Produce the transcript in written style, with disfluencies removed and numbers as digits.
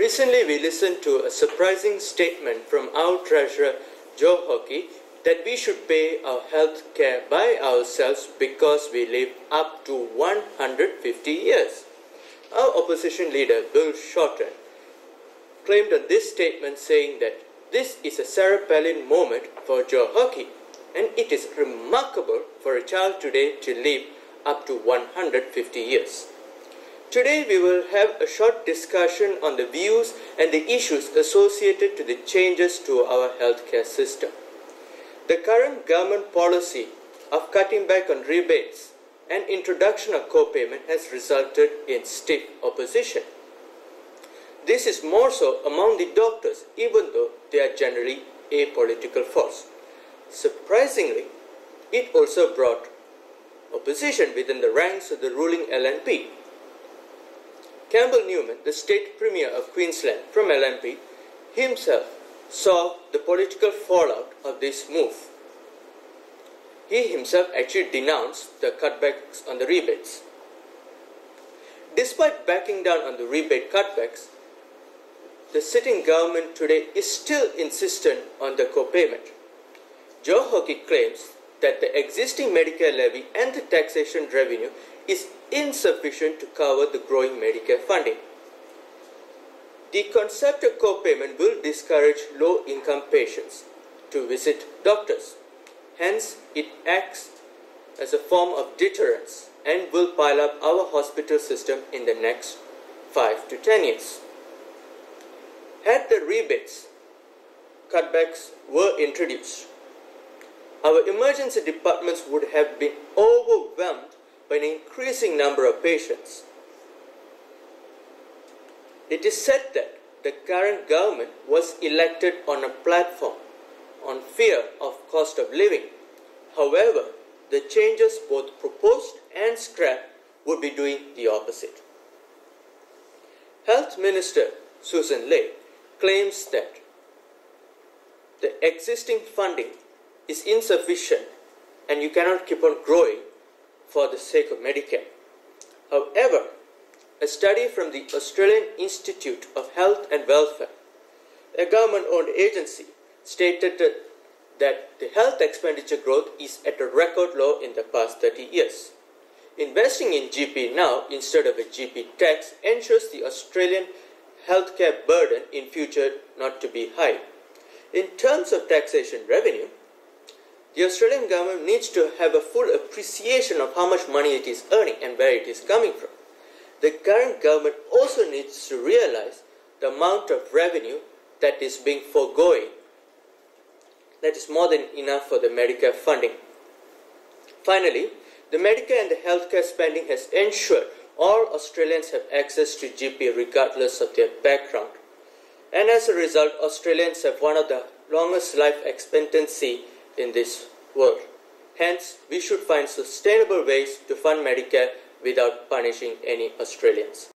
Recently, we listened to a surprising statement from our treasurer, Joe Hockey, that we should pay our health care by ourselves because we live up to 150 years. Our opposition leader, Bill Shorten, claimed on this statement saying that this is a cerebellian moment for Joe Hockey, and it is remarkable for a child today to live up to 150 years. Today we will have a short discussion on the views and the issues associated to the changes to our healthcare system. The current government policy of cutting back on rebates and introduction of co-payment has resulted in stiff opposition. This is more so among the doctors, even though they are generally a political force. Surprisingly, it also brought opposition within the ranks of the ruling LNP. Campbell Newman, the state premier of Queensland from LNP, himself saw the political fallout of this move. He himself actually denounced the cutbacks on the rebates. Despite backing down on the rebate cutbacks, the sitting government today is still insistent on the co-payment. Joe Hockey claims that the existing Medicare levy and the taxation revenue is insufficient to cover the growing Medicare funding. The concept of co-payment will discourage low-income patients to visit doctors. Hence, it acts as a form of deterrence and will pile up our hospital system in the next 5 to 10 years. Had the rebates cutbacks were introduced, our emergency departments would have been overwhelmed by an increasing number of patients. It is said that the current government was elected on a platform on fear of cost of living. However, the changes both proposed and scrapped would be doing the opposite. Health Minister Susan Ley claims that the existing funding is insufficient and you cannot keep on growing for the sake of Medicare. However, a study from the Australian Institute of Health and Welfare, a government-owned agency, stated that the health expenditure growth is at a record low in the past 30 years. Investing in GP now instead of a GP tax ensures the Australian healthcare burden in future not to be high. In terms of taxation revenue, the Australian government needs to have a full appreciation of how much money it is earning and where it is coming from. The current government also needs to realize the amount of revenue that is being foregoing. That is more than enough for the Medicare funding. Finally, the Medicare and the healthcare spending has ensured all Australians have access to GP regardless of their background. And as a result, Australians have one of the longest life expectancy in this world. Hence, we should find sustainable ways to fund Medicare without punishing any Australians.